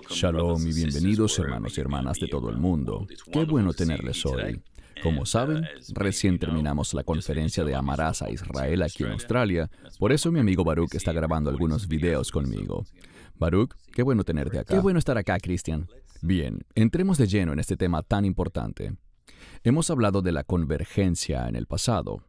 Shalom y bienvenidos hermanos y hermanas de todo el mundo. Qué bueno tenerles hoy. Como saben, recién terminamos la conferencia de Amarás a Israel aquí en Australia, por eso mi amigo Baruch está grabando algunos videos conmigo. Baruch, qué bueno tenerte acá. Qué bueno estar acá, Cristian. Bien, entremos de lleno en este tema tan importante. Hemos hablado de la convergencia en el pasado,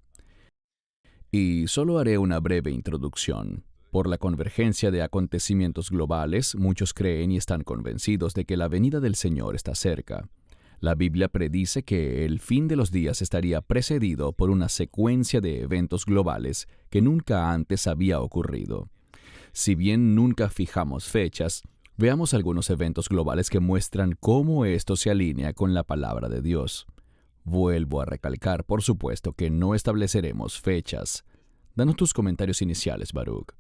y solo haré una breve introducción. Por la convergencia de acontecimientos globales, muchos creen y están convencidos de que la venida del Señor está cerca. La Biblia predice que el fin de los días estaría precedido por una secuencia de eventos globales que nunca antes había ocurrido. Si bien nunca fijamos fechas, veamos algunos eventos globales que muestran cómo esto se alinea con la palabra de Dios. Vuelvo a recalcar, por supuesto, que no estableceremos fechas. Danos tus comentarios iniciales, Baruch.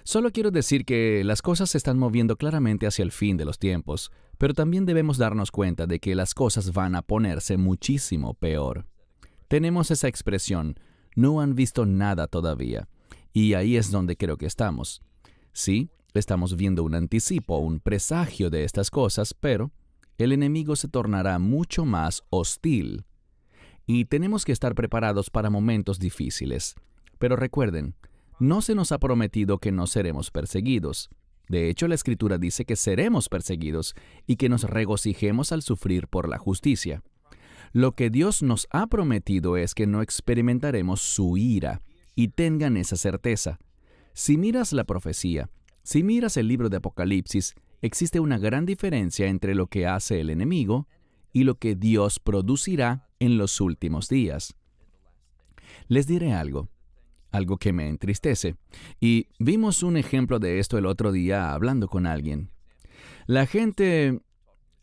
Solo quiero decir que las cosas se están moviendo claramente hacia el fin de los tiempos, pero también debemos darnos cuenta de que las cosas van a ponerse muchísimo peor. Tenemos esa expresión, no han visto nada todavía, y ahí es donde creo que estamos. Sí, estamos viendo un anticipo, un presagio de estas cosas, pero el enemigo se tornará mucho más hostil. Y tenemos que estar preparados para momentos difíciles. Pero recuerden, no se nos ha prometido que no seremos perseguidos. De hecho, la Escritura dice que seremos perseguidos y que nos regocijemos al sufrir por la justicia. Lo que Dios nos ha prometido es que no experimentaremos su ira, y tengan esa certeza. Si miras la profecía, si miras el libro de Apocalipsis, existe una gran diferencia entre lo que hace el enemigo y lo que Dios producirá en los últimos días. Les diré algo que me entristece, y vimos un ejemplo de esto el otro día hablando con alguien. La gente,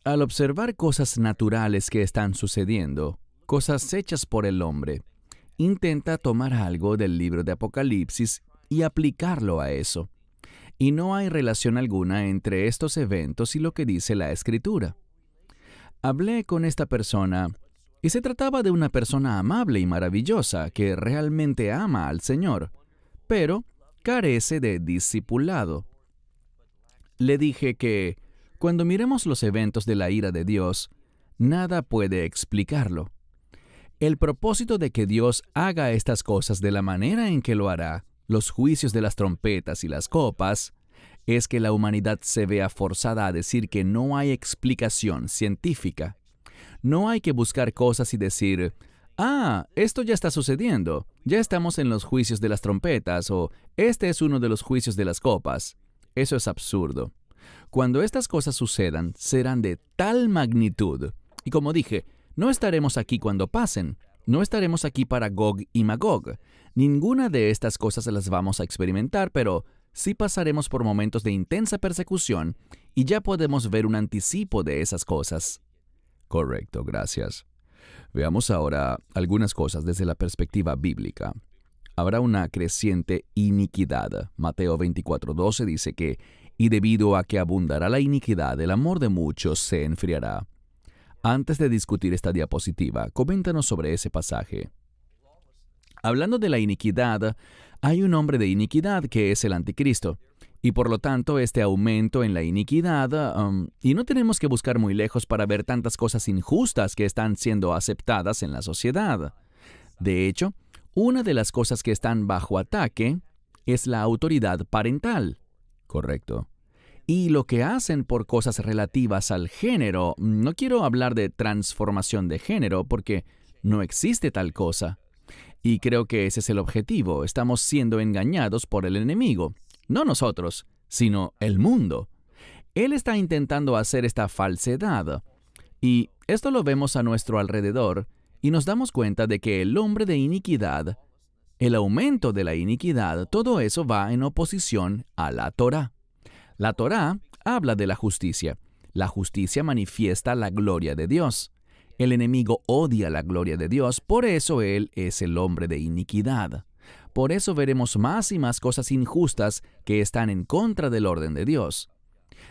al observar cosas naturales que están sucediendo, cosas hechas por el hombre, intenta tomar algo del libro de Apocalipsis y aplicarlo a eso. Y no hay relación alguna entre estos eventos y lo que dice la Escritura. Hablé con esta persona, y se trataba de una persona amable y maravillosa que realmente ama al Señor, pero carece de discipulado. Le dije que, cuando miremos los eventos de la ira de Dios, nada puede explicarlo. El propósito de que Dios haga estas cosas de la manera en que lo hará, los juicios de las trompetas y las copas, es que la humanidad se vea forzada a decir que no hay explicación científica. No hay que buscar cosas y decir, esto ya está sucediendo, ya estamos en los juicios de las trompetas, o este es uno de los juicios de las copas. Eso es absurdo. Cuando estas cosas sucedan, serán de tal magnitud. Y como dije, no estaremos aquí cuando pasen. No estaremos aquí para Gog y Magog. Ninguna de estas cosas las vamos a experimentar, pero sí pasaremos por momentos de intensa persecución y ya podemos ver un anticipo de esas cosas. Correcto, gracias. Veamos ahora algunas cosas desde la perspectiva bíblica. Habrá una creciente iniquidad. Mateo 24:12 dice que, y debido a que abundará la iniquidad, el amor de muchos se enfriará. Antes de discutir esta diapositiva, coméntanos sobre ese pasaje. Hablando de la iniquidad, hay un hombre de iniquidad que es el anticristo. Y por lo tanto, este aumento en la iniquidad, y no tenemos que buscar muy lejos para ver tantas cosas injustas que están siendo aceptadas en la sociedad. De hecho, una de las cosas que están bajo ataque es la autoridad parental. Correcto. Y lo que hacen por cosas relativas al género, no quiero hablar de transformación de género porque no existe tal cosa. Y creo que ese es el objetivo. Estamos siendo engañados por el enemigo. No nosotros, sino el mundo. Él está intentando hacer esta falsedad. Y esto lo vemos a nuestro alrededor y nos damos cuenta de que el hombre de iniquidad, el aumento de la iniquidad, todo eso va en oposición a la Torá. La Torá habla de la justicia. La justicia manifiesta la gloria de Dios. El enemigo odia la gloria de Dios, por eso él es el hombre de iniquidad. Por eso veremos más y más cosas injustas que están en contra del orden de Dios.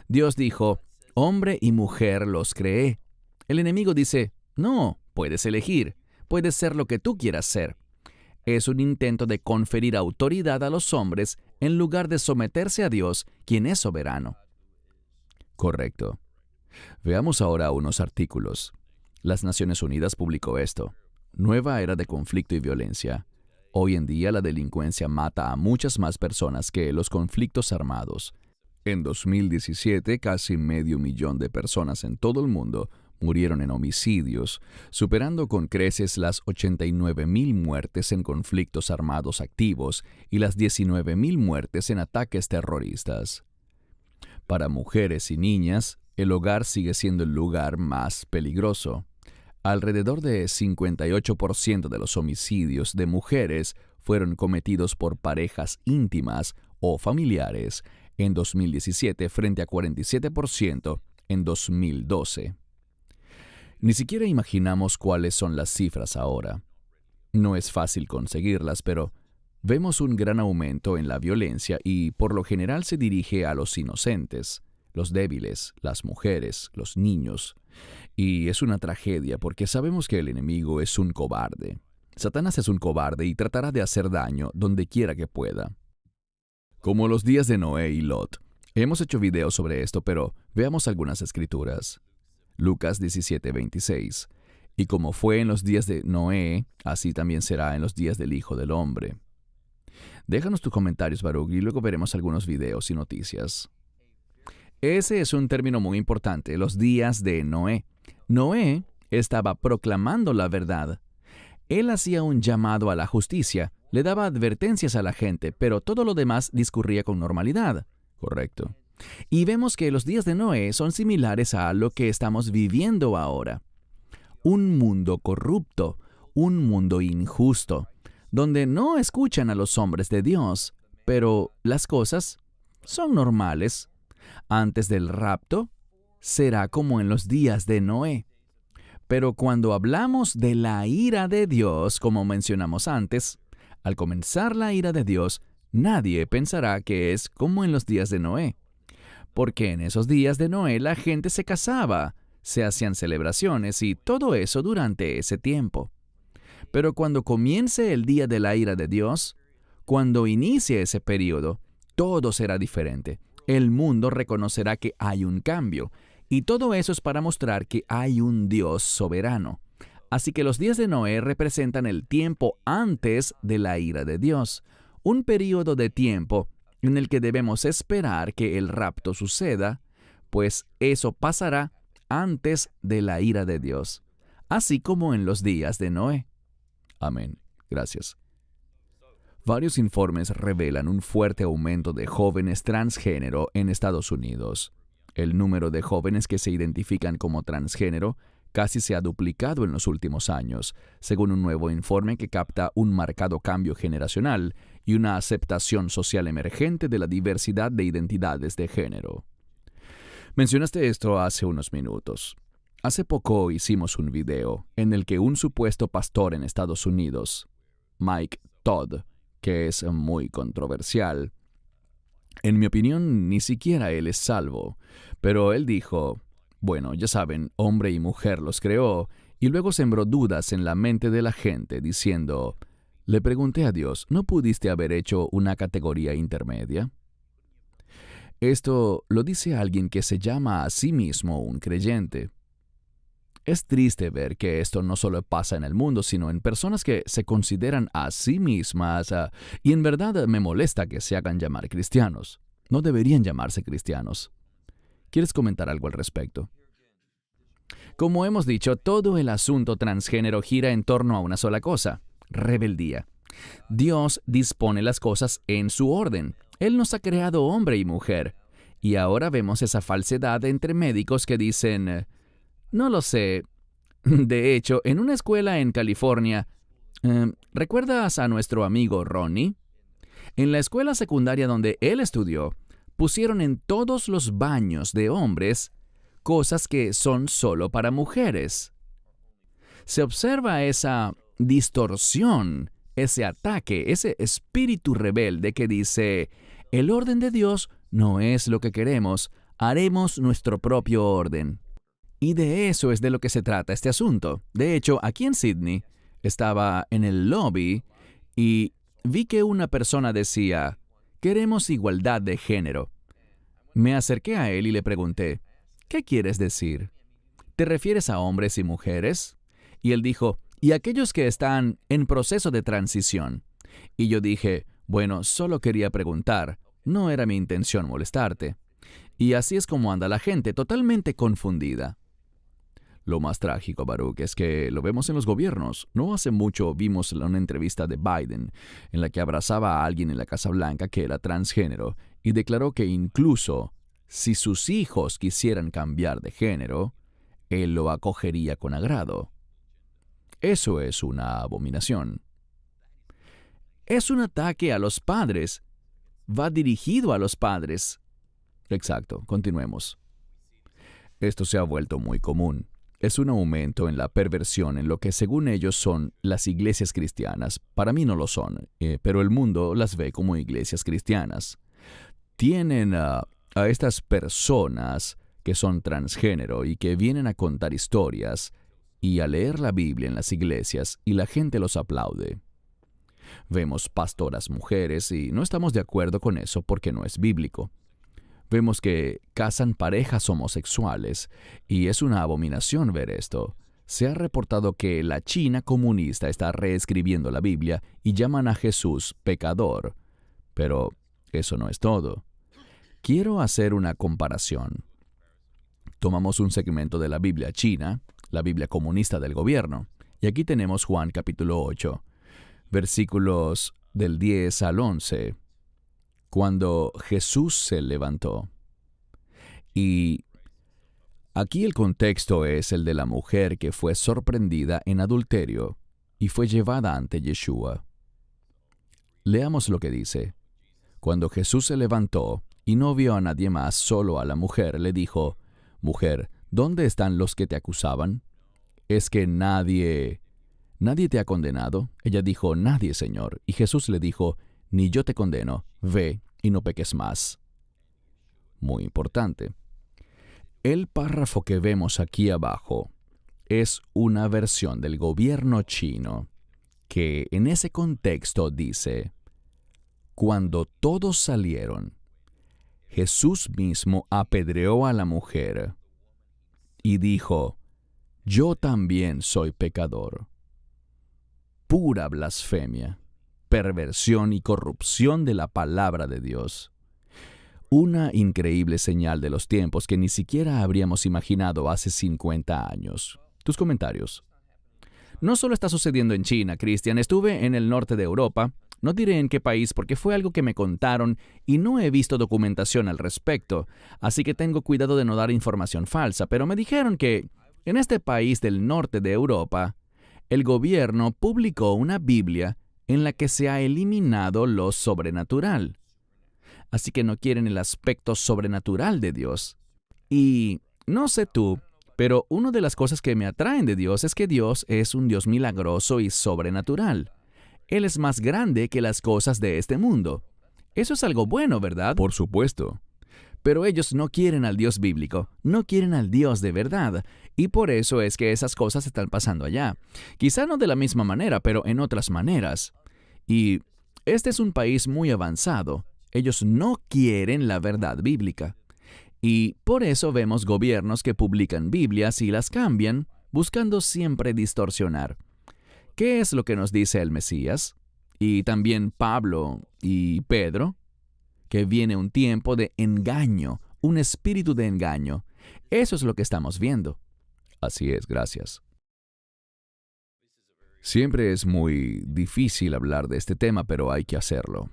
Dios dijo, hombre y mujer los creé. El enemigo dice, no, puedes elegir, puedes ser lo que tú quieras ser. Es un intento de conferir autoridad a los hombres en lugar de someterse a Dios, quien es soberano. Correcto. Veamos ahora unos artículos. Las Naciones Unidas publicó esto. Nueva era de conflicto y violencia. Hoy en día la delincuencia mata a muchas más personas que los conflictos armados. En 2017, casi 500,000 de personas en todo el mundo murieron en homicidios, superando con creces las 89,000 muertes en conflictos armados activos y las 19,000 muertes en ataques terroristas. Para mujeres y niñas, el hogar sigue siendo el lugar más peligroso. Alrededor de 58% de los homicidios de mujeres fueron cometidos por parejas íntimas o familiares en 2017 frente a 47% en 2012. Ni siquiera imaginamos cuáles son las cifras ahora. No es fácil conseguirlas, pero vemos un gran aumento en la violencia y por lo general se dirige a los inocentes, los débiles, las mujeres, los niños. Y es una tragedia porque sabemos que el enemigo es un cobarde. Satanás es un cobarde y tratará de hacer daño donde quiera que pueda. Como los días de Noé y Lot. Hemos hecho videos sobre esto, pero veamos algunas escrituras. Lucas 17:26. Y como fue en los días de Noé, así también será en los días del Hijo del Hombre. Déjanos tus comentarios, Baruch, y luego veremos algunos videos y noticias. Ese es un término muy importante, los días de Noé. Noé estaba proclamando la verdad. Él hacía un llamado a la justicia, le daba advertencias a la gente, pero todo lo demás discurría con normalidad. Correcto. Y vemos que los días de Noé son similares a lo que estamos viviendo ahora. Un mundo corrupto, un mundo injusto, donde no escuchan a los hombres de Dios, pero las cosas son normales. Antes del rapto, será como en los días de Noé. Pero cuando hablamos de la ira de Dios, como mencionamos antes, al comenzar la ira de Dios, nadie pensará que es como en los días de Noé. Porque en esos días de Noé la gente se casaba, se hacían celebraciones y todo eso durante ese tiempo. Pero cuando comience el día de la ira de Dios, cuando inicie ese periodo, todo será diferente. El mundo reconocerá que hay un cambio, y todo eso es para mostrar que hay un Dios soberano. Así que los días de Noé representan el tiempo antes de la ira de Dios, un periodo de tiempo en el que debemos esperar que el rapto suceda, pues eso pasará antes de la ira de Dios, así como en los días de Noé. Amén. Gracias. Varios informes revelan un fuerte aumento de jóvenes transgénero en Estados Unidos. El número de jóvenes que se identifican como transgénero casi se ha duplicado en los últimos años, según un nuevo informe que capta un marcado cambio generacional y una aceptación social emergente de la diversidad de identidades de género. Mencionaste esto hace unos minutos. Hace poco hicimos un video en el que un supuesto pastor en Estados Unidos, Mike Todd, que es muy controversial, en mi opinión ni siquiera él es salvo, pero él dijo, bueno, ya saben, hombre y mujer los creó, y luego sembró dudas en la mente de la gente diciendo, le pregunté a Dios, ¿no pudiste haber hecho una categoría intermedia? Esto lo dice alguien que se llama a sí mismo un creyente. Es triste ver que esto no solo pasa en el mundo, sino en personas que se consideran a sí mismas, y en verdad me molesta que se hagan llamar cristianos. No deberían llamarse cristianos. ¿Quieres comentar algo al respecto? Como hemos dicho, todo el asunto transgénero gira en torno a una sola cosa: rebeldía. Dios dispone las cosas en su orden. Él nos ha creado hombre y mujer. Y ahora vemos esa falsedad entre médicos que dicen, no lo sé. De hecho, en una escuela en California, ¿recuerdas a nuestro amigo Ronnie? En la escuela secundaria donde él estudió, pusieron en todos los baños de hombres cosas que son solo para mujeres. Se observa esa distorsión, ese ataque, ese espíritu rebelde que dice, el orden de Dios no es lo que queremos, haremos nuestro propio orden. Y de eso es de lo que se trata este asunto. De hecho, aquí en Sydney, estaba en el lobby y vi que una persona decía, queremos igualdad de género. Me acerqué a él y le pregunté, ¿qué quieres decir? ¿Te refieres a hombres y mujeres? Y él dijo, y aquellos que están en proceso de transición. Y yo dije, bueno, solo quería preguntar, no era mi intención molestarte. Y así es como anda la gente, totalmente confundida. Lo más trágico, Baruch, es que lo vemos en los gobiernos. No hace mucho vimos una entrevista de Biden en la que abrazaba a alguien en la Casa Blanca que era transgénero y declaró que incluso si sus hijos quisieran cambiar de género, él lo acogería con agrado. Eso es una abominación. Es un ataque a los padres. Va dirigido a los padres. Exacto, continuemos. Esto se ha vuelto muy común. Es un aumento en la perversión en lo que según ellos son las iglesias cristianas. Para mí no lo son, pero el mundo las ve como iglesias cristianas. Tienen a estas personas que son transgénero y que vienen a contar historias y a leer la Biblia en las iglesias y la gente los aplaude. Vemos pastoras mujeres y no estamos de acuerdo con eso porque no es bíblico. Vemos que casan parejas homosexuales y es una abominación ver esto. Se ha reportado que la China comunista está reescribiendo la Biblia y llaman a Jesús pecador. Pero eso no es todo. Quiero hacer una comparación. Tomamos un segmento de la Biblia china, la Biblia comunista del gobierno, y aquí tenemos Juan capítulo 8, versículos del 10 al 11. Cuando Jesús se levantó. Y aquí el contexto es el de la mujer que fue sorprendida en adulterio y fue llevada ante Yeshua. Leamos lo que dice. Cuando Jesús se levantó y no vio a nadie más, solo a la mujer, le dijo, «Mujer, ¿dónde están los que te acusaban? ¿Es que nadie te ha condenado?» Ella dijo, «Nadie, Señor». Y Jesús le dijo, «Ni yo te condeno, ve y no peques más». Muy importante. El párrafo que vemos aquí abajo es una versión del gobierno chino que en ese contexto dice, cuando todos salieron, Jesús mismo apedreó a la mujer y dijo, «Yo también soy pecador». Pura blasfemia, perversión y corrupción de la palabra de Dios. Una increíble señal de los tiempos que ni siquiera habríamos imaginado hace 50 años. Tus comentarios. No solo está sucediendo en China, Cristian. Estuve en el norte de Europa. No diré en qué país porque fue algo que me contaron y no he visto documentación al respecto, así que tengo cuidado de no dar información falsa, pero me dijeron que en este país del norte de Europa, el gobierno publicó una Biblia en la que se ha eliminado lo sobrenatural. Así que no quieren el aspecto sobrenatural de Dios. Y no sé tú, pero una de las cosas que me atraen de Dios es que Dios es un Dios milagroso y sobrenatural. Él es más grande que las cosas de este mundo. Eso es algo bueno, ¿verdad? Por supuesto. Pero ellos no quieren al Dios bíblico, no quieren al Dios de verdad, y por eso es que esas cosas están pasando allá. Quizá no de la misma manera, pero en otras maneras. Y este es un país muy avanzado. Ellos no quieren la verdad bíblica. Y por eso vemos gobiernos que publican Biblias y las cambian, buscando siempre distorsionar. ¿Qué es lo que nos dice el Mesías? Y también Pablo y Pedro, que viene un tiempo de engaño, un espíritu de engaño. Eso es lo que estamos viendo. Así es, gracias. Siempre es muy difícil hablar de este tema, pero hay que hacerlo.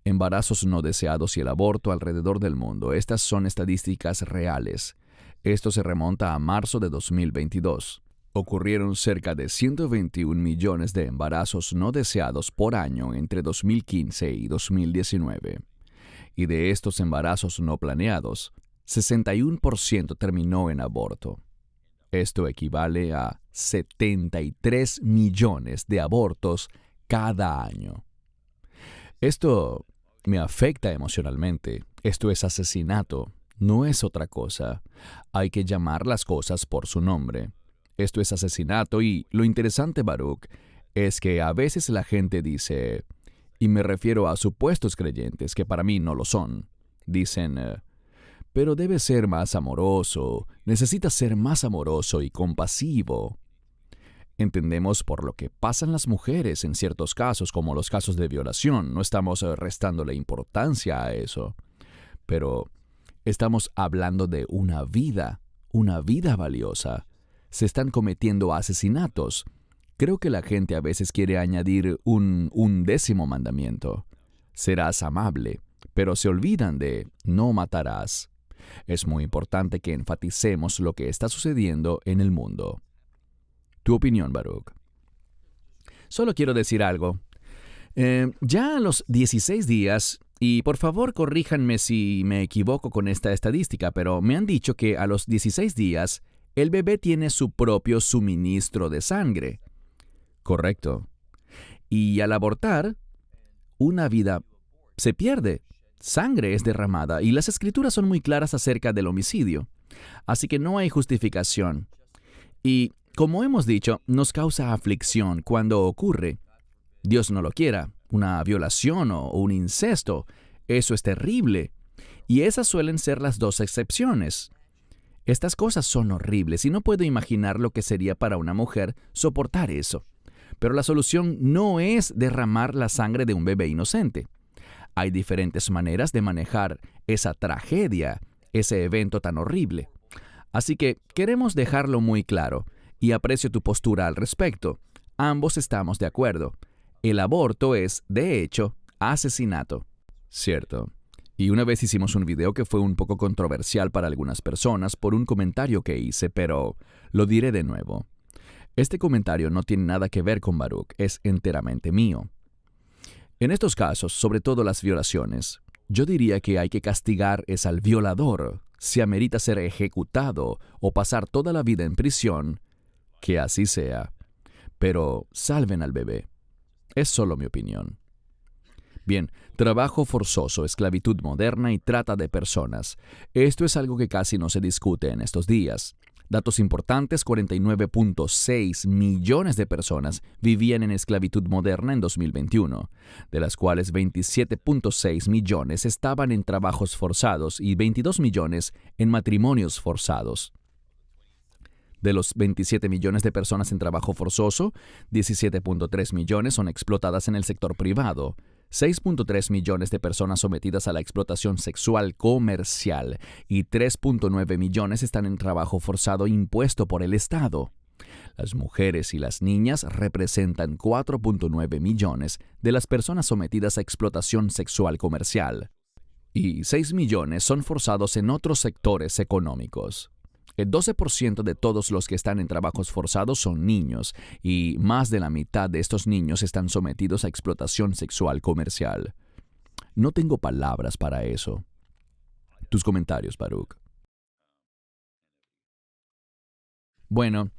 Embarazos no deseados y el aborto alrededor del mundo. Estas son estadísticas reales. Esto se remonta a marzo de 2022. Ocurrieron cerca de 121 millones de embarazos no deseados por año entre 2015 y 2019. Y de estos embarazos no planeados, 61% terminó en aborto. Esto equivale a 73 millones de abortos cada año. Esto me afecta emocionalmente. Esto es asesinato, no es otra cosa. Hay que llamar las cosas por su nombre. Esto es asesinato y lo interesante, Baruch, es que a veces la gente dice, y me refiero a supuestos creyentes que para mí no lo son, dicen, pero debe ser más amoroso, necesita ser más amoroso y compasivo. Entendemos por lo que pasan las mujeres en ciertos casos, como los casos de violación. No estamos restándole importancia a eso, pero estamos hablando de una vida valiosa. Se están cometiendo asesinatos. Creo que la gente a veces quiere añadir un 10º mandamiento. Serás amable, pero se olvidan de no matarás. Es muy importante que enfaticemos lo que está sucediendo en el mundo. Tu opinión, Baruch. Solo quiero decir algo. Ya a los 16 días, y por favor corríjanme si me equivoco con esta estadística, pero me han dicho que a los 16 días el bebé tiene su propio suministro de sangre. Correcto. Y al abortar, una vida se pierde. Sangre es derramada y las escrituras son muy claras acerca del homicidio. Así que no hay justificación. Y como hemos dicho, nos causa aflicción cuando ocurre. Dios no lo quiera, una violación o un incesto. Eso es terrible. Y esas suelen ser las dos excepciones. Estas cosas son horribles y no puedo imaginar lo que sería para una mujer soportar eso. Pero la solución no es derramar la sangre de un bebé inocente. Hay diferentes maneras de manejar esa tragedia, ese evento tan horrible. Así que queremos dejarlo muy claro, y aprecio tu postura al respecto. Ambos estamos de acuerdo. El aborto es, de hecho, asesinato. Cierto. Y una vez hicimos un video que fue un poco controversial para algunas personas por un comentario que hice, pero lo diré de nuevo. Este comentario no tiene nada que ver con Baruch, es enteramente mío. En estos casos, sobre todo las violaciones, yo diría que hay que castigar es al violador. Si amerita ser ejecutado o pasar toda la vida en prisión, que así sea. Pero salven al bebé. Es solo mi opinión. Bien, trabajo forzoso, esclavitud moderna y trata de personas. Esto es algo que casi no se discute en estos días. Datos importantes: 49.6 millones de personas vivían en esclavitud moderna en 2021, de las cuales 27.6 millones estaban en trabajos forzados y 22 millones en matrimonios forzados. De los 27 millones de personas en trabajo forzoso, 17.3 millones son explotadas en el sector privado, 6.3 millones de personas sometidas a la explotación sexual comercial y 3.9 millones están en trabajo forzado impuesto por el Estado. Las mujeres y las niñas representan 4.9 millones de las personas sometidas a explotación sexual comercial y 6 millones son forzados en otros sectores económicos. El 12% de todos los que están en trabajos forzados son niños, y más de la mitad de estos niños están sometidos a explotación sexual comercial. No tengo palabras para eso. Tus comentarios, Baruch. Bueno,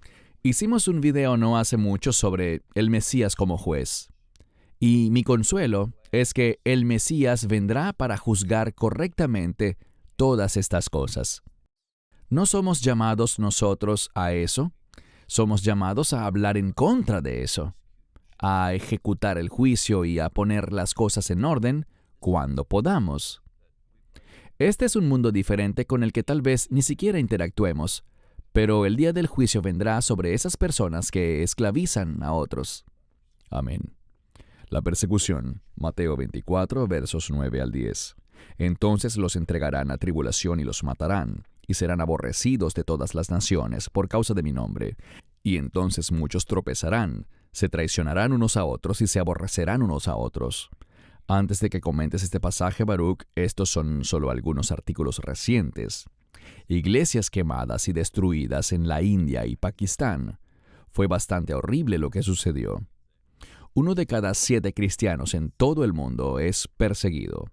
hicimos un video no hace mucho sobre el Mesías como juez. Y mi consuelo es que el Mesías vendrá para juzgar correctamente todas estas cosas. ¿No somos llamados nosotros a eso? Somos llamados a hablar en contra de eso, a ejecutar el juicio y a poner las cosas en orden cuando podamos. Este es un mundo diferente con el que tal vez ni siquiera interactuemos, pero el día del juicio vendrá sobre esas personas que esclavizan a otros. Amén. La persecución, Mateo 24, versos 9 al 10. Entonces los entregarán a tribulación y los matarán, y serán aborrecidos de todas las naciones por causa de mi nombre. Y entonces muchos tropezarán, se traicionarán unos a otros y se aborrecerán unos a otros. Antes de que comentes este pasaje, Baruch, estos son solo algunos artículos recientes. Iglesias quemadas y destruidas en la India y Pakistán. Fue bastante horrible lo que sucedió. 1 de cada 7 cristianos en todo el mundo es perseguido.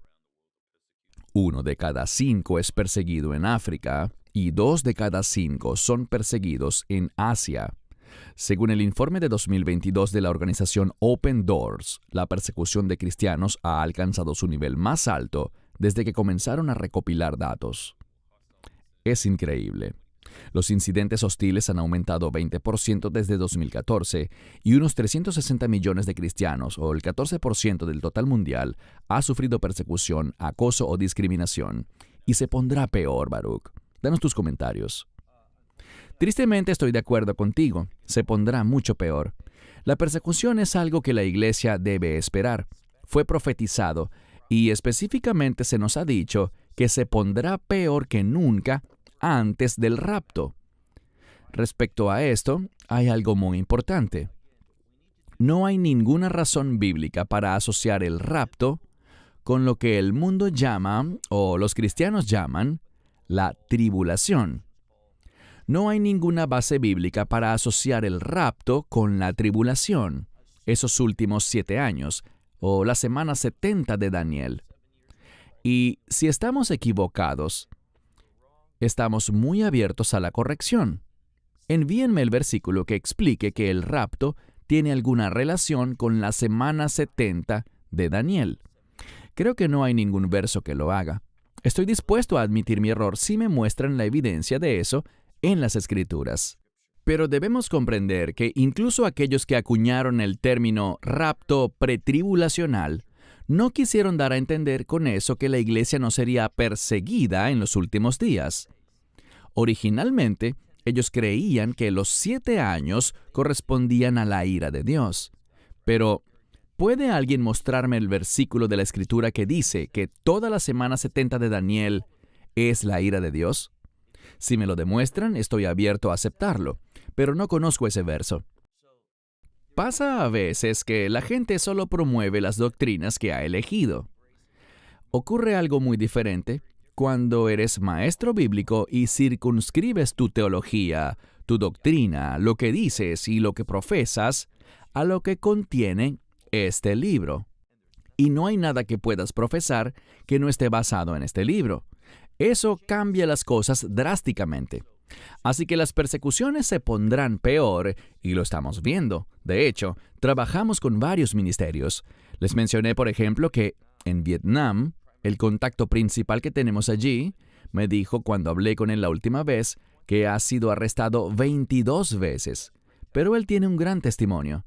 1 de cada 5 es perseguido en África y 2 de cada 5 son perseguidos en Asia. Según el informe de 2022 de la organización Open Doors, la persecución de cristianos ha alcanzado su nivel más alto desde que comenzaron a recopilar datos. Es increíble. Los incidentes hostiles han aumentado 20% desde 2014 y unos 360 millones de cristianos, o el 14% del total mundial, ha sufrido persecución, acoso o discriminación. y se pondrá peor, Baruch. Danos tus comentarios. Tristemente estoy de acuerdo contigo, se pondrá mucho peor. La persecución es algo que la iglesia debe esperar. Fue profetizado y específicamente se nos ha dicho que se pondrá peor que nunca antes del rapto. Respecto a esto, hay algo muy importante. No hay ninguna razón bíblica para asociar el rapto con lo que el mundo llama, o los cristianos llaman, la tribulación. No hay ninguna base bíblica para asociar el rapto con la tribulación, esos últimos 7 años, o la semana 70 de Daniel. Y si estamos equivocados, estamos muy abiertos a la corrección. Envíenme el versículo que explique que el rapto tiene alguna relación con la semana 70 de Daniel. Creo que no hay ningún verso que lo haga. Estoy dispuesto a admitir mi error si me muestran la evidencia de eso en las Escrituras. Pero debemos comprender que incluso aquellos que acuñaron el término rapto pretribulacional no quisieron dar a entender con eso que la iglesia no sería perseguida en los últimos días. Originalmente, ellos creían que los 7 años correspondían a la ira de Dios. Pero, ¿puede alguien mostrarme el versículo de la Escritura que dice que toda la semana 70 de Daniel es la ira de Dios? Si me lo demuestran, estoy abierto a aceptarlo, pero no conozco ese verso. Pasa a veces que la gente solo promueve las doctrinas que ha elegido. Ocurre algo muy diferente cuando eres maestro bíblico y circunscribes tu teología, tu doctrina, lo que dices y lo que profesas a lo que contiene este libro. Y no hay nada que puedas profesar que no esté basado en este libro. Eso cambia las cosas drásticamente. Así que las persecuciones se pondrán peor, y lo estamos viendo. De hecho, trabajamos con varios ministerios. Les mencioné, por ejemplo, que en Vietnam, el contacto principal que tenemos allí me dijo cuando hablé con él la última vez que ha sido arrestado 22 veces. Pero él tiene un gran testimonio.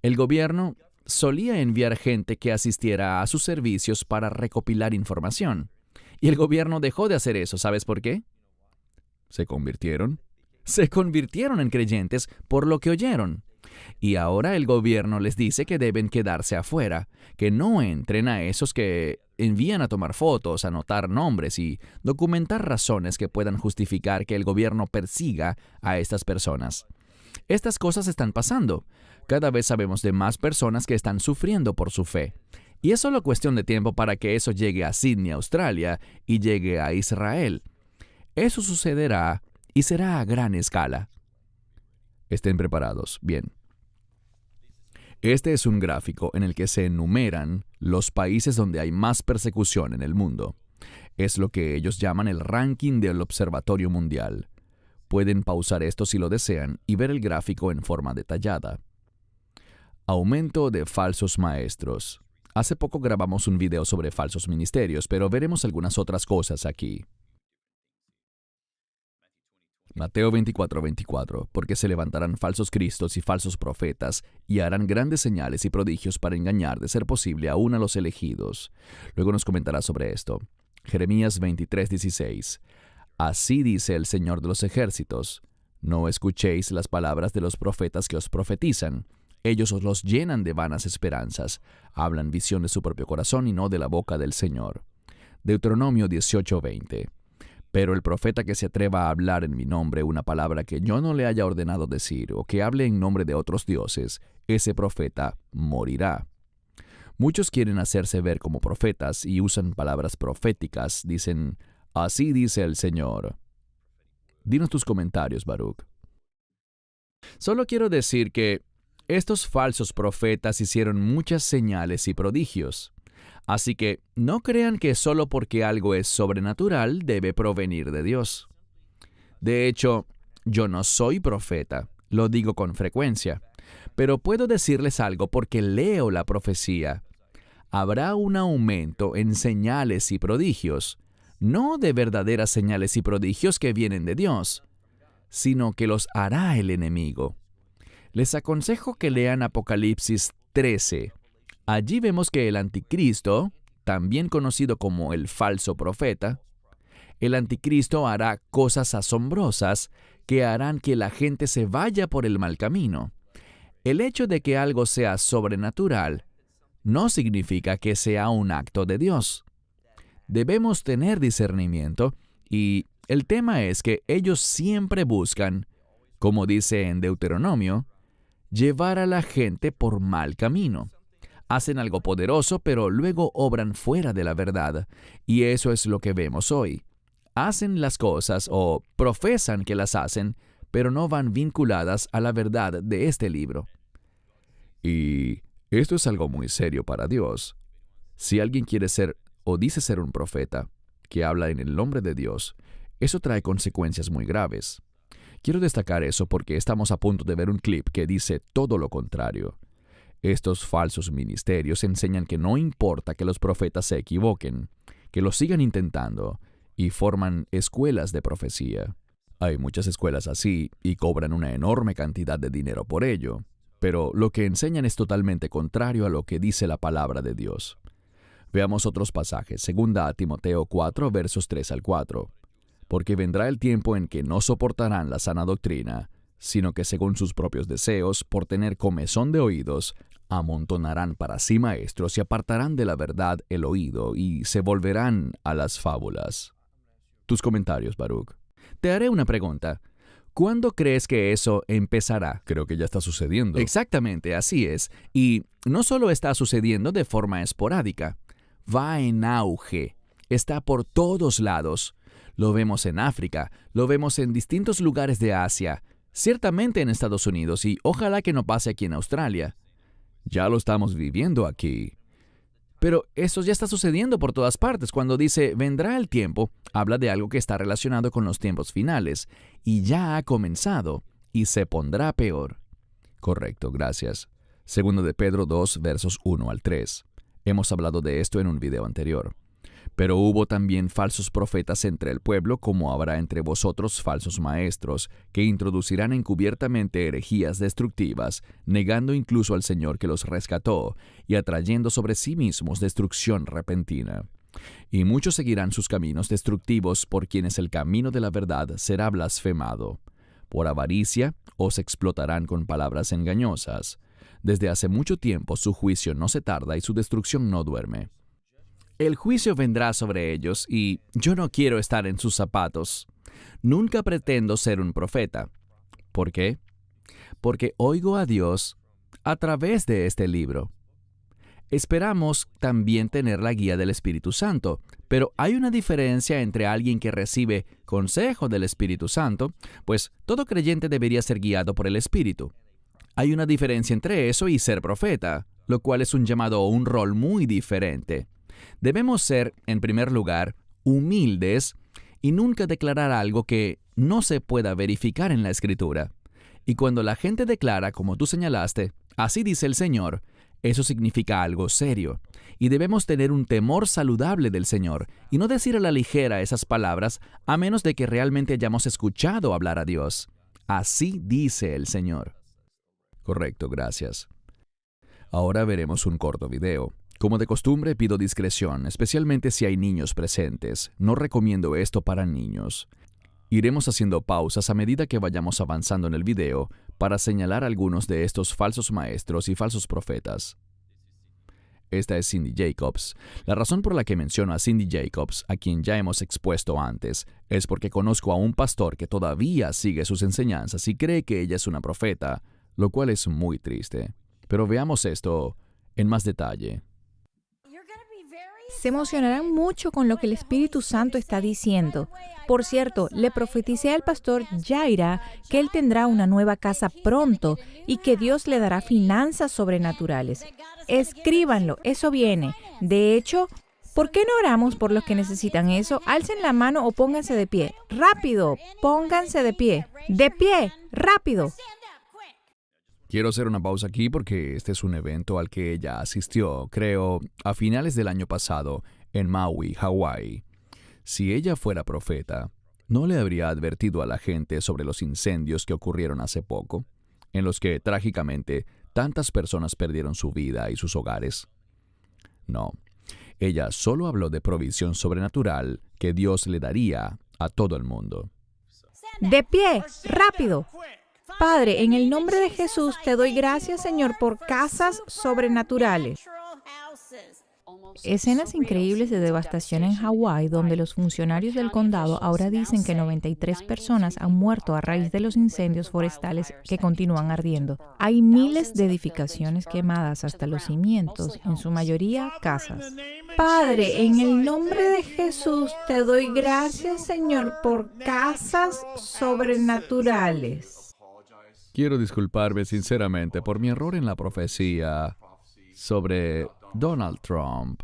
El gobierno solía enviar gente que asistiera a sus servicios para recopilar información. Y el gobierno dejó de hacer eso. ¿Sabes por qué? ¿Se convirtieron? Se convirtieron en creyentes por lo que oyeron. Y ahora el gobierno les dice que deben quedarse afuera, que no entren a esos que envían a tomar fotos, anotar nombres y documentar razones que puedan justificar que el gobierno persiga a estas personas. Estas cosas están pasando. Cada vez sabemos de más personas que están sufriendo por su fe. Y es solo cuestión de tiempo para que eso llegue a Sydney, Australia, y llegue a Israel. Eso sucederá y será a gran escala. Estén preparados. Bien. Este es un gráfico en el que se enumeran los países donde hay más persecución en el mundo. Es lo que ellos llaman el ranking del Observatorio Mundial. Pueden pausar esto si lo desean y ver el gráfico en forma detallada. Aumento de falsos maestros. Hace poco grabamos un video sobre falsos ministerios, pero veremos algunas otras cosas aquí. Mateo 24:24, porque se levantarán falsos cristos y falsos profetas, y harán grandes señales y prodigios para engañar, de ser posible, aún a los elegidos. Luego nos comentará sobre esto. Jeremías 23:16. Así dice el Señor de los ejércitos: no escuchéis las palabras de los profetas que os profetizan. Ellos os los llenan de vanas esperanzas. Hablan visión de su propio corazón y no de la boca del Señor. Deuteronomio 18:20. Pero el profeta que se atreva a hablar en mi nombre una palabra que yo no le haya ordenado decir, o que hable en nombre de otros dioses, ese profeta morirá. Muchos quieren hacerse ver como profetas y usan palabras proféticas. Dicen, así dice el Señor. Dinos tus comentarios, Baruch. Solo quiero decir que estos falsos profetas hicieron muchas señales y prodigios. Así que no crean que solo porque algo es sobrenatural debe provenir de Dios. De hecho, yo no soy profeta, lo digo con frecuencia, pero puedo decirles algo porque leo la profecía. Habrá un aumento en señales y prodigios, no de verdaderas señales y prodigios que vienen de Dios, sino que los hará el enemigo. Les aconsejo que lean Apocalipsis 13. Allí vemos que el anticristo, también conocido como el falso profeta, el anticristo hará cosas asombrosas que harán que la gente se vaya por el mal camino. El hecho de que algo sea sobrenatural no significa que sea un acto de Dios. Debemos tener discernimiento y el tema es que ellos siempre buscan, como dice en Deuteronomio, llevar a la gente por mal camino. Hacen algo poderoso, pero luego obran fuera de la verdad, y eso es lo que vemos hoy. Hacen las cosas o profesan que las hacen, pero no van vinculadas a la verdad de este libro. Y esto es algo muy serio para Dios. Si alguien quiere ser o dice ser un profeta que habla en el nombre de Dios, eso trae consecuencias muy graves. Quiero destacar eso porque estamos a punto de ver un clip que dice todo lo contrario. Estos falsos ministerios enseñan que no importa que los profetas se equivoquen, que lo sigan intentando, y forman escuelas de profecía. Hay muchas escuelas así y cobran una enorme cantidad de dinero por ello, pero lo que enseñan es totalmente contrario a lo que dice la palabra de Dios. Veamos otros pasajes, 2 Timoteo 4, versos 3 al 4. Porque vendrá el tiempo en que no soportarán la sana doctrina, sino que según sus propios deseos, por tener comezón de oídos, amontonarán para sí maestros y apartarán de la verdad el oído y se volverán a las fábulas. Tus comentarios, Baruch. Te haré una pregunta. ¿Cuándo crees que eso empezará? Creo que ya está sucediendo. Exactamente, así es. Y no solo está sucediendo de forma esporádica, va en auge. Está por todos lados. Lo vemos en África, lo vemos en distintos lugares de Asia, ciertamente en Estados Unidos y ojalá que no pase aquí en Australia. Ya lo estamos viviendo aquí. Pero eso ya está sucediendo por todas partes. Cuando dice vendrá el tiempo, habla de algo que está relacionado con los tiempos finales y ya ha comenzado y se pondrá peor. Correcto, gracias. 2 de Pedro 2, versos 1 al 3. Hemos hablado de esto en un video anterior. Pero hubo también falsos profetas entre el pueblo, como habrá entre vosotros falsos maestros, que introducirán encubiertamente herejías destructivas, negando incluso al Señor que los rescató, y atrayendo sobre sí mismos destrucción repentina. Y muchos seguirán sus caminos destructivos, por quienes el camino de la verdad será blasfemado. Por avaricia os explotarán con palabras engañosas. Desde hace mucho tiempo su juicio no se tarda y su destrucción no duerme. El juicio vendrá sobre ellos y yo no quiero estar en sus zapatos. Nunca pretendo ser un profeta. ¿Por qué? Porque oigo a Dios a través de este libro. Esperamos también tener la guía del Espíritu Santo, pero hay una diferencia entre alguien que recibe consejo del Espíritu Santo, pues todo creyente debería ser guiado por el Espíritu. Hay una diferencia entre eso y ser profeta, lo cual es un llamado o un rol muy diferente. Debemos ser, en primer lugar, humildes y nunca declarar algo que no se pueda verificar en la Escritura. Y cuando la gente declara, como tú señalaste, así dice el Señor, eso significa algo serio. Y debemos tener un temor saludable del Señor y no decir a la ligera esas palabras a menos de que realmente hayamos escuchado hablar a Dios. Así dice el Señor. Correcto, gracias. Ahora veremos un corto video. Como de costumbre, pido discreción, especialmente si hay niños presentes. No recomiendo esto para niños. Iremos haciendo pausas a medida que vayamos avanzando en el video para señalar algunos de estos falsos maestros y falsos profetas. Esta es Cindy Jacobs. La razón por la que menciono a Cindy Jacobs, a quien ya hemos expuesto antes, es porque conozco a un pastor que todavía sigue sus enseñanzas y cree que ella es una profeta, lo cual es muy triste. Pero veamos esto en más detalle. Se emocionarán mucho con lo que el Espíritu Santo está diciendo. Por cierto, le profeticé al pastor Jaira que él tendrá una nueva casa pronto y que Dios le dará finanzas sobrenaturales. Escríbanlo, eso viene. De hecho, ¿por qué no oramos por los que necesitan eso? Alcen la mano o pónganse de pie. ¡Rápido! Pónganse de pie. ¡De pie! ¡Rápido! Quiero hacer una pausa aquí porque este es un evento al que ella asistió, creo, a finales del año pasado, en Maui, Hawái. Si ella fuera profeta, ¿no le habría advertido a la gente sobre los incendios que ocurrieron hace poco, en los que, trágicamente, tantas personas perdieron su vida y sus hogares? No. Ella solo habló de provisión sobrenatural que Dios le daría a todo el mundo. De pie, rápido. Padre, en el nombre de Jesús te doy gracias, Señor, por casas sobrenaturales. Escenas increíbles de devastación en Hawái, donde los funcionarios del condado ahora dicen que 93 personas han muerto a raíz de los incendios forestales que continúan ardiendo. Hay miles de edificaciones quemadas hasta los cimientos, en su mayoría casas. Padre, en el nombre de Jesús te doy gracias, Señor, por casas sobrenaturales. Quiero disculparme sinceramente por mi error en la profecía sobre Donald Trump.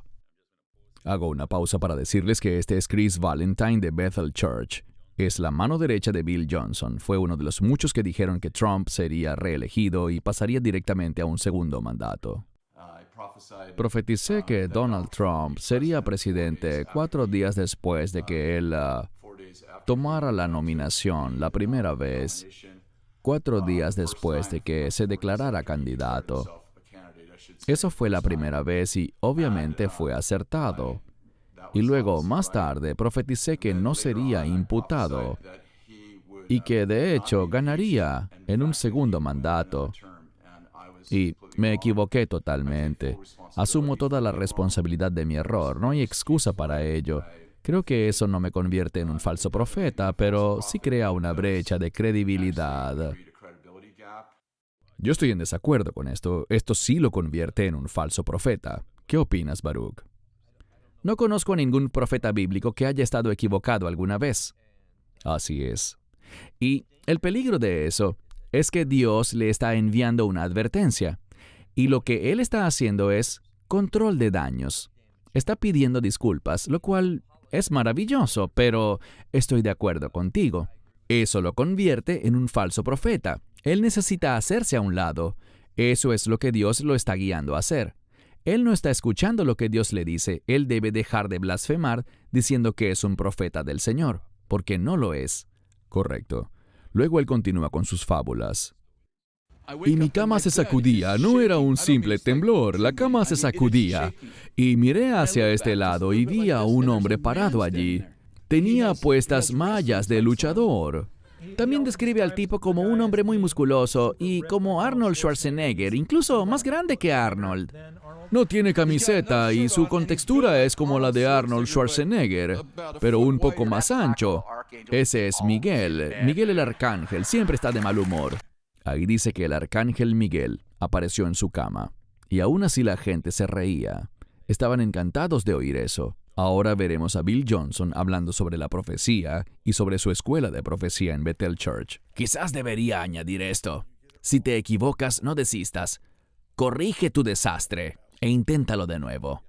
Hago una pausa para decirles que este es Chris Valentine de Bethel Church. Es la mano derecha de Bill Johnson. Fue uno de los muchos que dijeron que Trump sería reelegido y pasaría directamente a un segundo mandato. Profeticé que Donald Trump sería presidente 4 días después de que él tomara la nominación la primera vez, 4 días después de que se declarara candidato. Eso fue la primera vez y obviamente fue acertado. Y luego, más tarde, profeticé que no sería imputado y que de hecho ganaría en un segundo mandato. Y me equivoqué totalmente. Asumo toda la responsabilidad de mi error. No hay excusa para ello. Creo que eso no me convierte en un falso profeta, pero sí crea una brecha de credibilidad. Yo estoy en desacuerdo con esto. Esto sí lo convierte en un falso profeta. ¿Qué opinas, Baruch? No conozco a ningún profeta bíblico que haya estado equivocado alguna vez. Así es. Y el peligro de eso es que Dios le está enviando una advertencia. Y lo que Él está haciendo es control de daños. Está pidiendo disculpas, lo cual es maravilloso, pero estoy de acuerdo contigo. Eso lo convierte en un falso profeta. Él necesita hacerse a un lado. Eso es lo que Dios lo está guiando a hacer. Él no está escuchando lo que Dios le dice. Él debe dejar de blasfemar diciendo que es un profeta del Señor, porque no lo es. Correcto. Luego él continúa con sus fábulas. Y mi cama se sacudía. No era un simple temblor. La cama se sacudía. Y miré hacia este lado y vi a un hombre parado allí. Tenía puestas mallas de luchador. También describe al tipo como un hombre muy musculoso y como Arnold Schwarzenegger, incluso más grande que Arnold. No tiene camiseta y su contextura es como la de Arnold Schwarzenegger, pero un poco más ancho. Ese es Miguel. Miguel el arcángel siempre está de mal humor. Ahí dice que el arcángel Miguel apareció en su cama. Y aún así la gente se reía. Estaban encantados de oír eso. Ahora veremos a Bill Johnson hablando sobre la profecía y sobre su escuela de profecía en Bethel Church. Quizás debería añadir esto. Si te equivocas, no desistas. Corrige tu desastre e inténtalo de nuevo.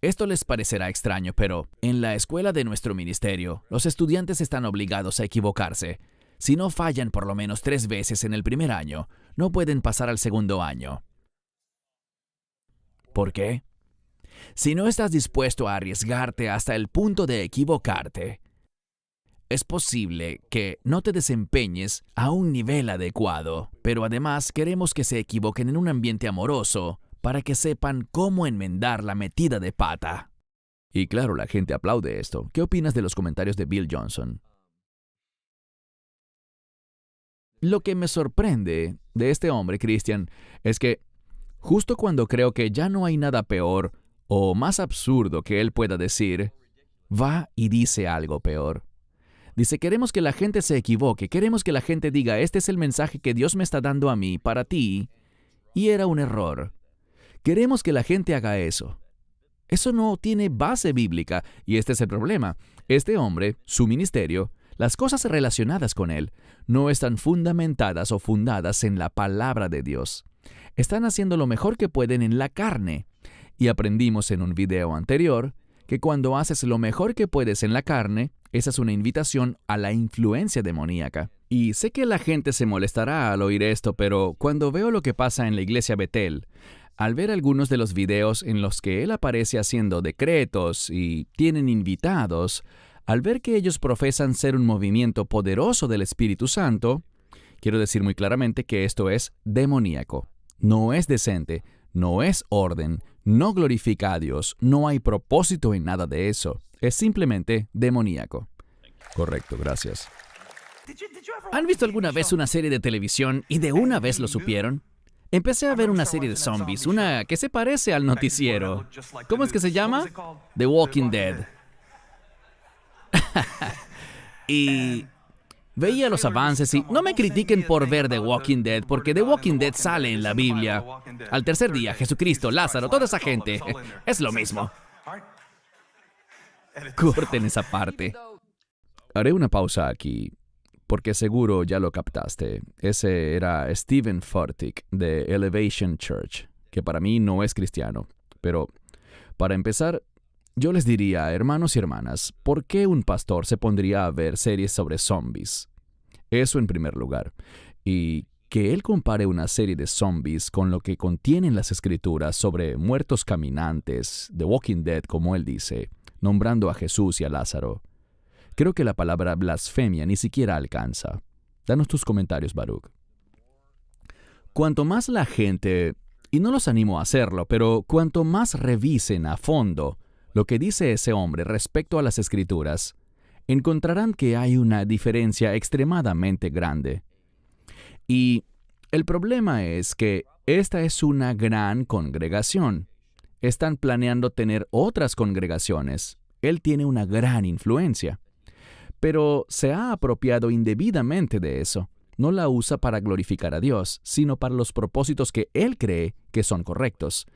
Esto les parecerá extraño, pero en la escuela de nuestro ministerio, los estudiantes están obligados a equivocarse. Si no fallan por lo menos 3 veces en el primer año, no pueden pasar al segundo año. ¿Por qué? Si no estás dispuesto a arriesgarte hasta el punto de equivocarte, es posible que no te desempeñes a un nivel adecuado, pero además queremos que se equivoquen en un ambiente amoroso para que sepan cómo enmendar la metida de pata. Y claro, la gente aplaude esto. ¿Qué opinas de los comentarios de Bill Johnson? Lo que me sorprende de este hombre, Christian, es que justo cuando creo que ya no hay nada peor o más absurdo que él pueda decir, va y dice algo peor. Dice, queremos que la gente se equivoque, queremos que la gente diga, este es el mensaje que Dios me está dando a mí, para ti, y era un error. Queremos que la gente haga eso. Eso no tiene base bíblica, y este es el problema. Este hombre, su ministerio, las cosas relacionadas con él, no están fundamentadas o fundadas en la palabra de Dios. Están haciendo lo mejor que pueden en la carne. Y aprendimos en un video anterior que cuando haces lo mejor que puedes en la carne, esa es una invitación a la influencia demoníaca. Y sé que la gente se molestará al oír esto, pero cuando veo lo que pasa en la iglesia Bethel, al ver algunos de los videos en los que él aparece haciendo decretos y tienen invitados, al ver que ellos profesan ser un movimiento poderoso del Espíritu Santo, quiero decir muy claramente que esto es demoníaco. No es decente, No es orden, no glorifica a Dios, no hay propósito en nada de eso. Es simplemente demoníaco. Correcto, gracias. ¿Han visto alguna vez una serie de televisión y de una vez lo supieron? Empecé a ver una serie de zombies, una que se parece al noticiero. ¿Cómo es que se llama? The Walking Dead. Y veía los avances y no me critiquen por ver The Walking Dead, porque The Walking Dead sale en la Biblia. Al tercer día, Jesucristo, Lázaro, toda esa gente. Es lo mismo. Corten esa parte. Haré una pausa aquí, porque seguro ya lo captaste. Ese era Stephen Furtick de Elevation Church, que para mí no es cristiano. Pero, para empezar, yo les diría, hermanos y hermanas, ¿por qué un pastor se pondría a ver series sobre zombies? Eso en primer lugar. Y que él compare una serie de zombies con lo que contienen las escrituras sobre muertos caminantes, The Walking Dead, como él dice, nombrando a Jesús y a Lázaro. Creo que la palabra blasfemia ni siquiera alcanza. Danos tus comentarios, Baruch. Cuanto más la gente, y no los animo a hacerlo, pero cuanto más revisen a fondo lo que dice ese hombre respecto a las Escrituras, encontrarán que hay una diferencia extremadamente grande. Y el problema es que esta es una gran congregación. Están planeando tener otras congregaciones. Él tiene una gran influencia. Pero se ha apropiado indebidamente de eso. No la usa para glorificar a Dios, sino para los propósitos que Él cree que son correctos,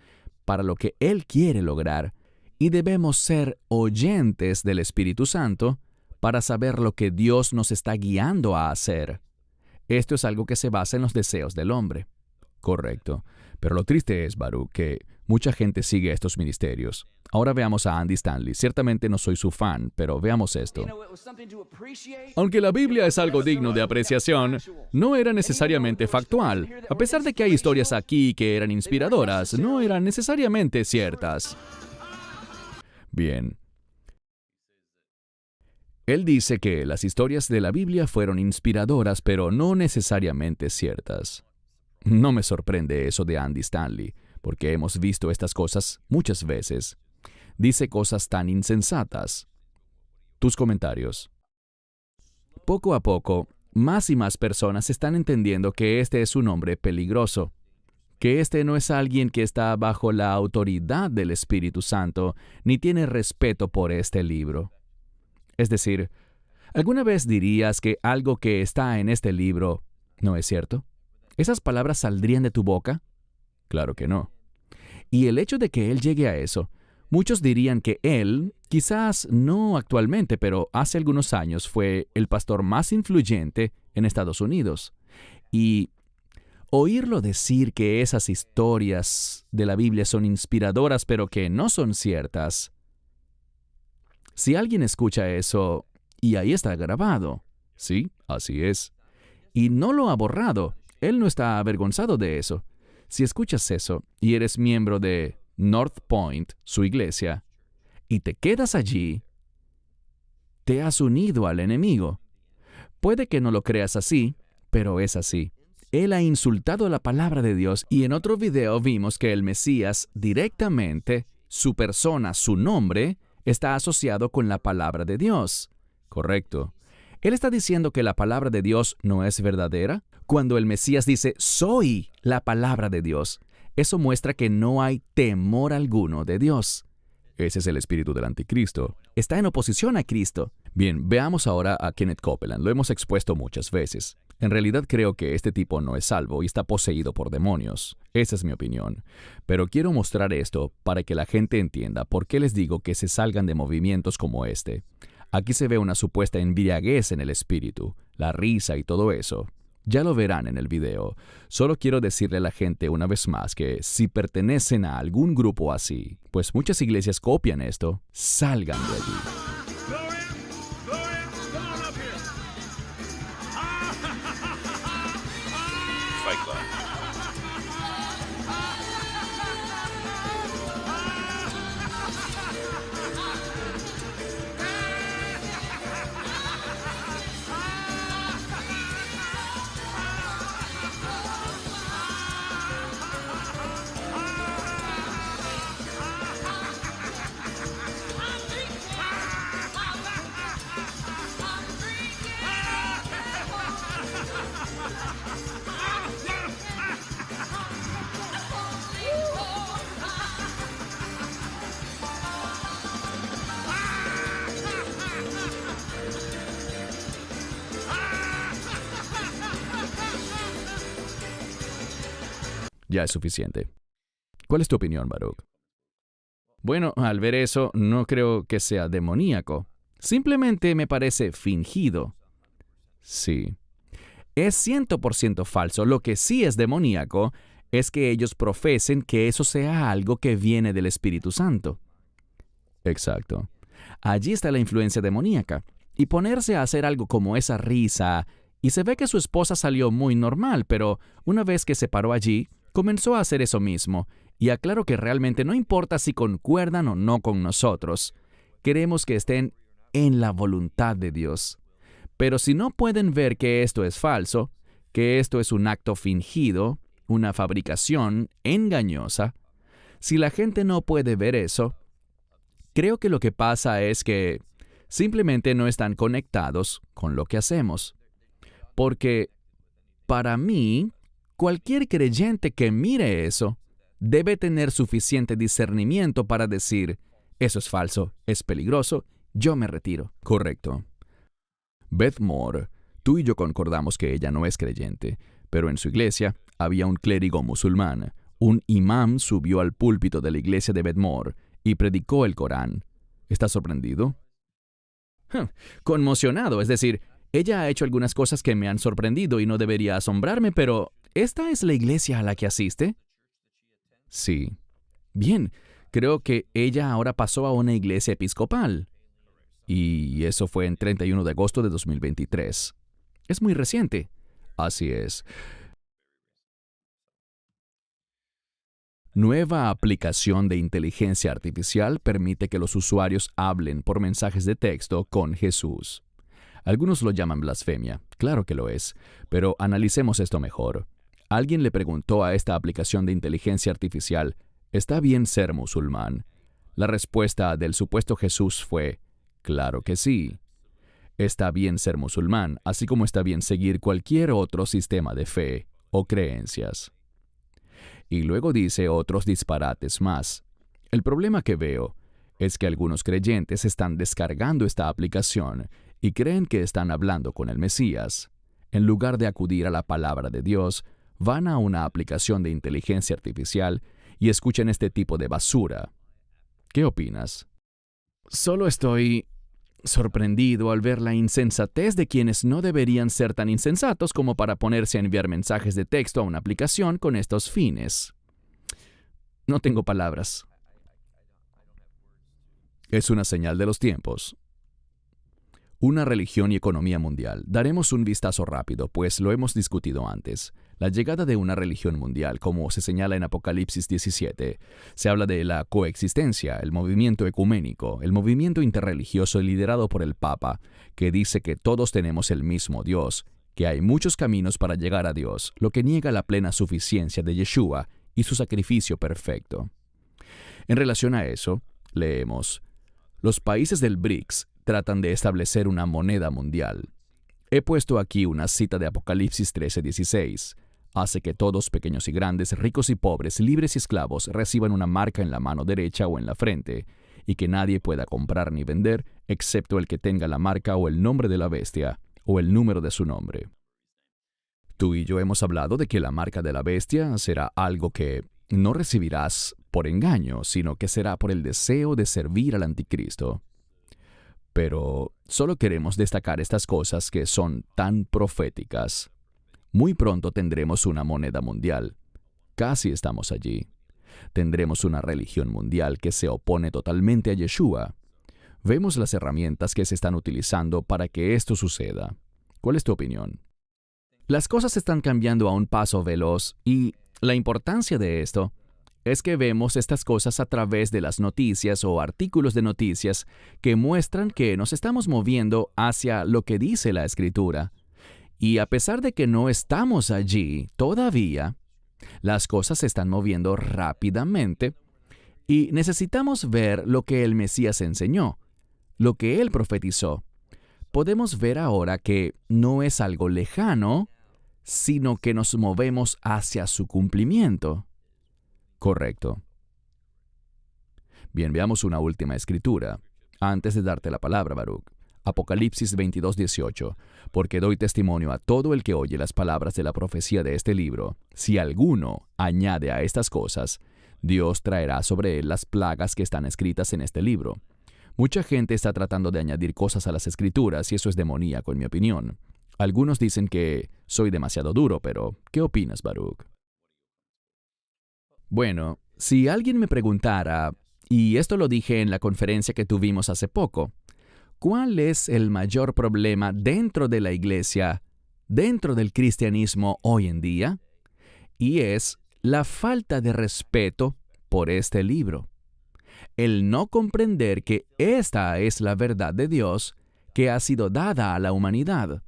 para lo que Él quiere lograr. Y debemos ser oyentes del Espíritu Santo para saber lo que Dios nos está guiando a hacer. Esto es algo que se basa en los deseos del hombre. Correcto. Pero lo triste es, Baruch, que mucha gente sigue estos ministerios. Ahora veamos a Andy Stanley. Ciertamente no soy su fan, pero veamos esto. Aunque la Biblia es algo digno de apreciación, no era necesariamente factual. A pesar de que hay historias aquí que eran inspiradoras, no eran necesariamente ciertas. Bien. Él dice que las historias de la Biblia fueron inspiradoras, pero no necesariamente ciertas. No me sorprende eso de Andy Stanley, porque hemos visto estas cosas muchas veces. Dice cosas tan insensatas. Tus comentarios. Poco a poco, más y más personas están entendiendo que este es un hombre peligroso, que este no es alguien que está bajo la autoridad del Espíritu Santo, ni tiene respeto por este libro. Es decir, ¿alguna vez dirías que algo que está en este libro no es cierto? ¿Esas palabras saldrían de tu boca? Claro que no. Y el hecho de que él llegue a eso, muchos dirían que él, quizás no actualmente, pero hace algunos años fue el pastor más influyente en Estados Unidos. Y oírlo decir que esas historias de la Biblia son inspiradoras, pero que no son ciertas. Si alguien escucha eso, y ahí está grabado, sí, así es, y no lo ha borrado, él no está avergonzado de eso. Si escuchas eso y eres miembro de North Point, su iglesia, y te quedas allí, te has unido al enemigo. Puede que no lo creas así, pero es así. Él ha insultado la palabra de Dios y en otro video vimos que el Mesías directamente, su persona, su nombre, está asociado con la palabra de Dios. Correcto. Él está diciendo que la palabra de Dios no es verdadera. Cuando el Mesías dice, soy la palabra de Dios, eso muestra que no hay temor alguno de Dios. Ese es el espíritu del anticristo. Está en oposición a Cristo. Bien, veamos ahora a Kenneth Copeland. Lo hemos expuesto muchas veces. En realidad creo que este tipo no es salvo y está poseído por demonios. Esa es mi opinión. Pero quiero mostrar esto para que la gente entienda por qué les digo que se salgan de movimientos como este. Aquí se ve una supuesta embriaguez en el espíritu, la risa y todo eso. Ya lo verán en el video. Solo quiero decirle a la gente una vez más que si pertenecen a algún grupo así, pues muchas iglesias copian esto, salgan de allí. Ya es suficiente. ¿Cuál es tu opinión, Baruch? Bueno, al ver eso, no creo que sea demoníaco. Simplemente me parece fingido. Sí. Es 100% falso. Lo que sí es demoníaco es que ellos profesen que eso sea algo que viene del Espíritu Santo. Exacto. Allí está la influencia demoníaca. Y ponerse a hacer algo como esa risa, y se ve que su esposa salió muy normal, pero una vez que se paró allí, comenzó a hacer eso mismo. Y aclaro que realmente no importa si concuerdan o no con nosotros. Queremos que estén en la voluntad de Dios. Pero si no pueden ver que esto es falso, que esto es un acto fingido, una fabricación engañosa, si la gente no puede ver eso, creo que lo que pasa es que simplemente no están conectados con lo que hacemos. Porque, para mí, cualquier creyente que mire eso debe tener suficiente discernimiento para decir, eso es falso, es peligroso, yo me retiro. Correcto. Beth Moore, tú y yo concordamos que ella no es creyente, pero en su iglesia había un clérigo musulmán. Un imán subió al púlpito de la iglesia de Beth Moore y predicó el Corán. ¿Estás sorprendido? Conmocionado, es decir, ella ha hecho algunas cosas que me han sorprendido y no debería asombrarme, pero ¿esta es la iglesia a la que asiste? Sí. Bien, creo que ella ahora pasó a una iglesia episcopal. Y eso fue en 31 de agosto de 2023. Es muy reciente. Así es. Nueva aplicación de inteligencia artificial permite que los usuarios hablen por mensajes de texto con Jesús. Algunos lo llaman blasfemia. Claro que lo es. Pero analicemos esto mejor. Alguien le preguntó a esta aplicación de inteligencia artificial, ¿está bien ser musulmán? La respuesta del supuesto Jesús fue, claro que sí. Está bien ser musulmán, así como está bien seguir cualquier otro sistema de fe o creencias. Y luego dice otros disparates más. El problema que veo es que algunos creyentes están descargando esta aplicación y creen que están hablando con el Mesías. En lugar de acudir a la palabra de Dios, van a una aplicación de inteligencia artificial y escuchan este tipo de basura. ¿Qué opinas? Solo estoy sorprendido al ver la insensatez de quienes no deberían ser tan insensatos como para ponerse a enviar mensajes de texto a una aplicación con estos fines. No tengo palabras. Es una señal de los tiempos. Una religión y economía mundial. Daremos un vistazo rápido, pues lo hemos discutido antes. La llegada de una religión mundial, como se señala en Apocalipsis 17, se habla de la coexistencia, el movimiento ecuménico, el movimiento interreligioso liderado por el Papa, que dice que todos tenemos el mismo Dios, que hay muchos caminos para llegar a Dios, lo que niega la plena suficiencia de Yeshua y su sacrificio perfecto. En relación a eso, leemos, los países del BRICS tratan de establecer una moneda mundial. He puesto aquí una cita de Apocalipsis 13:16. Hace que todos, pequeños y grandes, ricos y pobres, libres y esclavos, reciban una marca en la mano derecha o en la frente, y que nadie pueda comprar ni vender, excepto el que tenga la marca o el nombre de la bestia, o el número de su nombre. Tú y yo hemos hablado de que la marca de la bestia será algo que no recibirás por engaño, sino que será por el deseo de servir al anticristo. Pero solo queremos destacar estas cosas que son tan proféticas. Muy pronto tendremos una moneda mundial. Casi estamos allí. Tendremos una religión mundial que se opone totalmente a Yeshua. Vemos las herramientas que se están utilizando para que esto suceda. ¿Cuál es tu opinión? Las cosas están cambiando a un paso veloz y la importancia de esto es que vemos estas cosas a través de las noticias o artículos de noticias que muestran que nos estamos moviendo hacia lo que dice la Escritura. Y a pesar de que no estamos allí todavía, las cosas se están moviendo rápidamente y necesitamos ver lo que el Mesías enseñó, lo que él profetizó. Podemos ver ahora que no es algo lejano, sino que nos movemos hacia su cumplimiento. Correcto. Bien, veamos una última escritura, antes de darte la palabra, Baruch. Apocalipsis 22:18. Porque doy testimonio a todo el que oye las palabras de la profecía de este libro. Si alguno añade a estas cosas, Dios traerá sobre él las plagas que están escritas en este libro. Mucha gente está tratando de añadir cosas a las escrituras y eso es demoníaco, en mi opinión. Algunos dicen que soy demasiado duro, pero ¿qué opinas, Baruch? Bueno, si alguien me preguntara, y esto lo dije en la conferencia que tuvimos hace poco, ¿cuál es el mayor problema dentro de la iglesia, dentro del cristianismo hoy en día? Y es la falta de respeto por este libro. El no comprender que esta es la verdad de Dios que ha sido dada a la humanidad.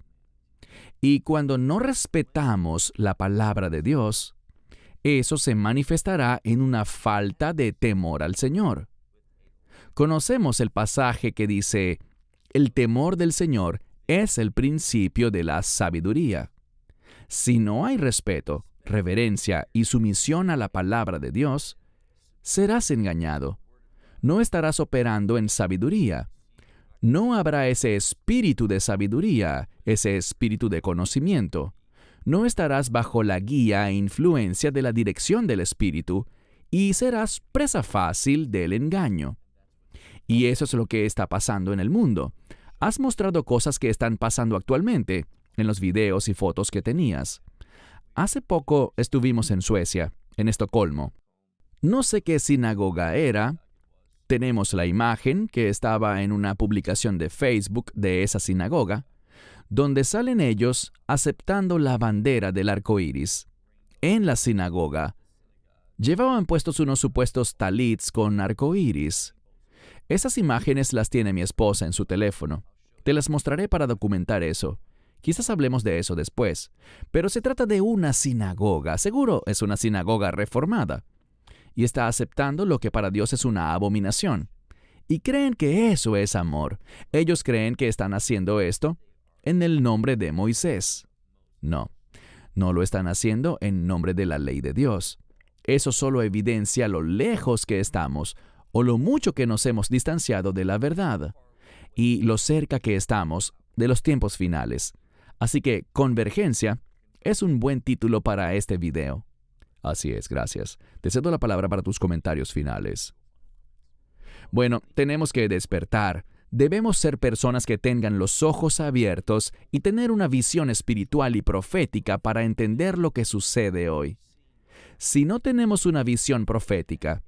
Y cuando no respetamos la palabra de Dios, eso se manifestará en una falta de temor al Señor. Conocemos el pasaje que dice: el temor del Señor es el principio de la sabiduría. Si no hay respeto, reverencia y sumisión a la palabra de Dios, serás engañado. No estarás operando en sabiduría. No habrá ese espíritu de sabiduría, ese espíritu de conocimiento. No estarás bajo la guía e influencia de la dirección del Espíritu y serás presa fácil del engaño. Y eso es lo que está pasando en el mundo. Has mostrado cosas que están pasando actualmente en los videos y fotos que tenías. Hace poco estuvimos en Suecia, en Estocolmo. No sé qué sinagoga era. Tenemos la imagen que estaba en una publicación de Facebook de esa sinagoga, donde salen ellos aceptando la bandera del arco iris. En la sinagoga llevaban puestos unos supuestos talits con arco iris. Esas imágenes las tiene mi esposa en su teléfono. Te las mostraré para documentar eso. Quizás hablemos de eso después. Pero se trata de una sinagoga. Seguro es una sinagoga reformada. Y está aceptando lo que para Dios es una abominación. Y creen que eso es amor. Ellos creen que están haciendo esto en el nombre de Moisés. No, no lo están haciendo en nombre de la ley de Dios. Eso solo evidencia lo lejos que estamos o lo mucho que nos hemos distanciado de la verdad y lo cerca que estamos de los tiempos finales. Así que Convergencia es un buen título para este video. Así es, gracias. Te cedo la palabra para tus comentarios finales. Bueno, tenemos que despertar. Debemos ser personas que tengan los ojos abiertos y tener una visión espiritual y profética para entender lo que sucede hoy. Si no tenemos una visión profética,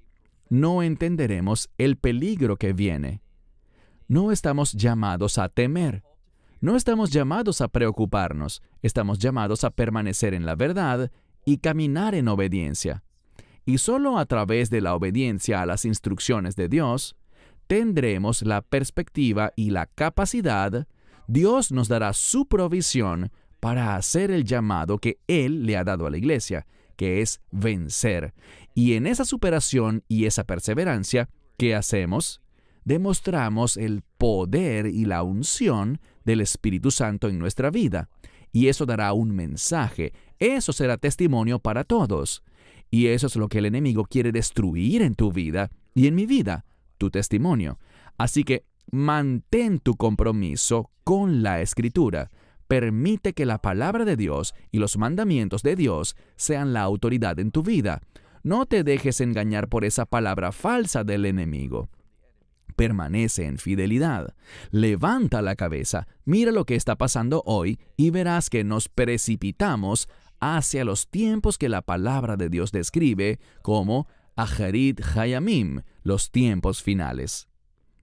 no entenderemos el peligro que viene. No estamos llamados a temer. No estamos llamados a preocuparnos. Estamos llamados a permanecer en la verdad y caminar en obediencia. Y solo a través de la obediencia a las instrucciones de Dios, tendremos la perspectiva y la capacidad. Dios nos dará su provisión para hacer el llamado que Él le ha dado a la iglesia, que es vencer. Y en esa superación y esa perseverancia, ¿qué hacemos? Demostramos el poder y la unción del Espíritu Santo en nuestra vida. Y eso dará un mensaje. Eso será testimonio para todos. Y eso es lo que el enemigo quiere destruir en tu vida y en mi vida, tu testimonio. Así que mantén tu compromiso con la Escritura. Permite que la palabra de Dios y los mandamientos de Dios sean la autoridad en tu vida. No te dejes engañar por esa palabra falsa del enemigo. Permanece en fidelidad. Levanta la cabeza, mira lo que está pasando hoy y verás que nos precipitamos hacia los tiempos que la palabra de Dios describe como Aharit Hayamim, los tiempos finales.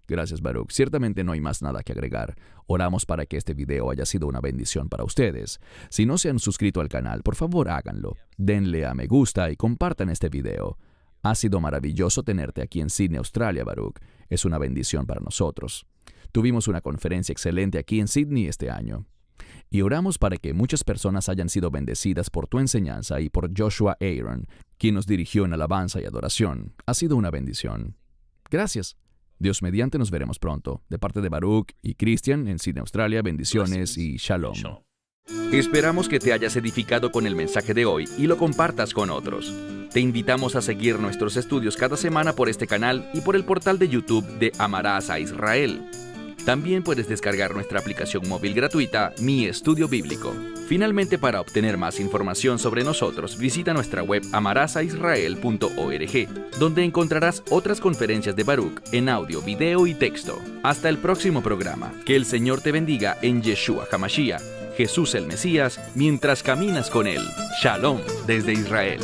Gracias, Baruch. Ciertamente no hay más nada que agregar. Oramos para que este video haya sido una bendición para ustedes. Si no se han suscrito al canal, por favor háganlo. Denle a me gusta y compartan este video. Ha sido maravilloso tenerte aquí en Sydney, Australia, Baruch. Es una bendición para nosotros. Tuvimos una conferencia excelente aquí en Sydney este año. Y oramos para que muchas personas hayan sido bendecidas por tu enseñanza y por Joshua Aaron, quien nos dirigió en alabanza y adoración. Ha sido una bendición. Gracias. Dios mediante nos veremos pronto. De parte de Baruch y Christian en Sydney, Australia, bendiciones y shalom. Esperamos que te hayas edificado con el mensaje de hoy y lo compartas con otros. Te invitamos a seguir nuestros estudios cada semana por este canal y por el portal de YouTube de Amarás a Israel. También puedes descargar nuestra aplicación móvil gratuita, Mi Estudio Bíblico. Finalmente, para obtener más información sobre nosotros, visita nuestra web amarasaisrael.org, donde encontrarás otras conferencias de Baruch en audio, video y texto. Hasta el próximo programa. Que el Señor te bendiga en Yeshua HaMashiach, Jesús el Mesías, mientras caminas con Él. Shalom desde Israel.